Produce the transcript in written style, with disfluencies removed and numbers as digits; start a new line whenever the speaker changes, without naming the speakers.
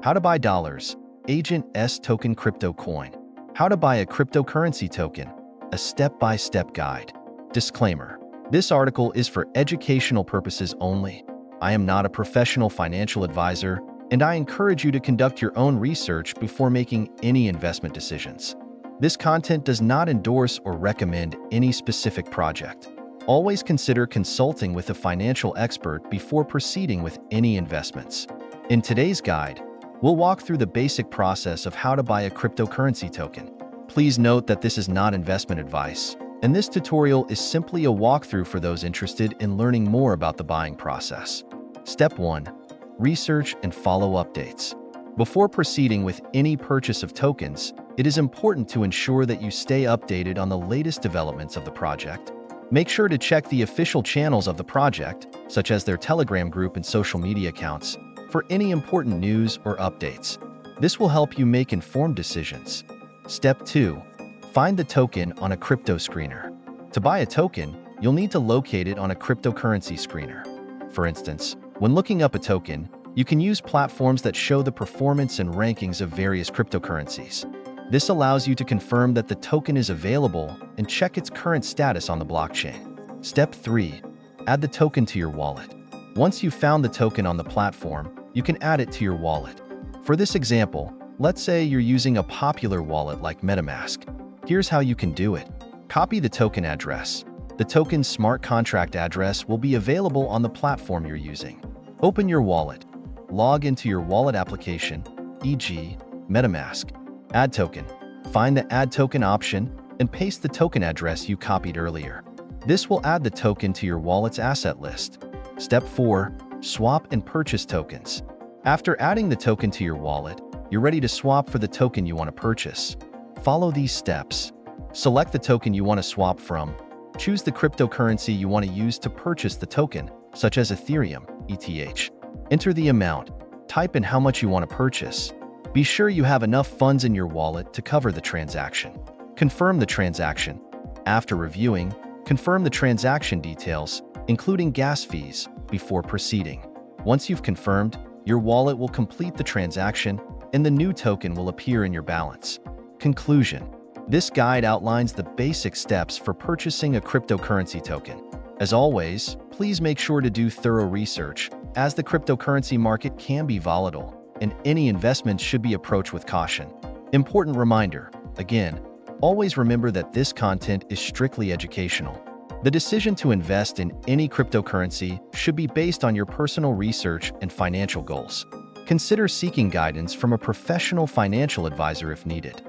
How to buy dollars. Agent S Token Crypto Coin. How to buy a cryptocurrency token. A step-by-step guide. Disclaimer. This article is for educational purposes only. I am not a professional financial advisor, and I encourage you to conduct your own research before making any investment decisions. This content does not endorse or recommend any specific project. Always consider consulting with a financial expert before proceeding with any investments. In today's guide, we'll walk through the basic process of how to buy a cryptocurrency token. Please note that this is not investment advice, and this tutorial is simply a walkthrough for those interested in learning more about the buying process. Step 1. Research and follow updates. Before proceeding with any purchase of tokens, it is important to ensure that you stay updated on the latest developments of the project. Make sure to check the official channels of the project, such as their Telegram group and social media accounts, for any important news or updates. This will help you make informed decisions. Step 2. Find the token on a crypto screener. To buy a token, you'll need to locate it on a cryptocurrency screener. For instance, when looking up a token, you can use platforms that show the performance and rankings of various cryptocurrencies. This allows you to confirm that the token is available and check its current status on the blockchain. Step 3. Add the token to your wallet. Once you've found the token on the platform, you can add it to your wallet. For this example, let's say you're using a popular wallet like MetaMask. Here's how you can do it. Copy the token address. The token's smart contract address will be available on the platform you're using. Open your wallet. Log into your wallet application, e.g., MetaMask. Add token. Find the Add Token option and paste the token address you copied earlier. This will add the token to your wallet's asset list. Step 4. Swap and purchase tokens. After adding the token to your wallet, you're ready to swap for the token you want to purchase. Follow these steps. Select the token you want to swap from. Choose the cryptocurrency you want to use to purchase the token, such as Ethereum, ETH. Enter the amount. Type in how much you want to purchase. Be sure you have enough funds in your wallet to cover the transaction. Confirm the transaction. After reviewing, confirm the transaction details, including gas fees, before proceeding. Once you've confirmed, your wallet will complete the transaction and the new token will appear in your balance. Conclusion. This guide outlines the basic steps for purchasing a cryptocurrency token. As always, please make sure to do thorough research, as the cryptocurrency market can be volatile, and any investments should be approached with caution. Important reminder, again, always remember that this content is strictly educational. The decision to invest in any cryptocurrency should be based on your personal research and financial goals. Consider seeking guidance from a professional financial advisor if needed.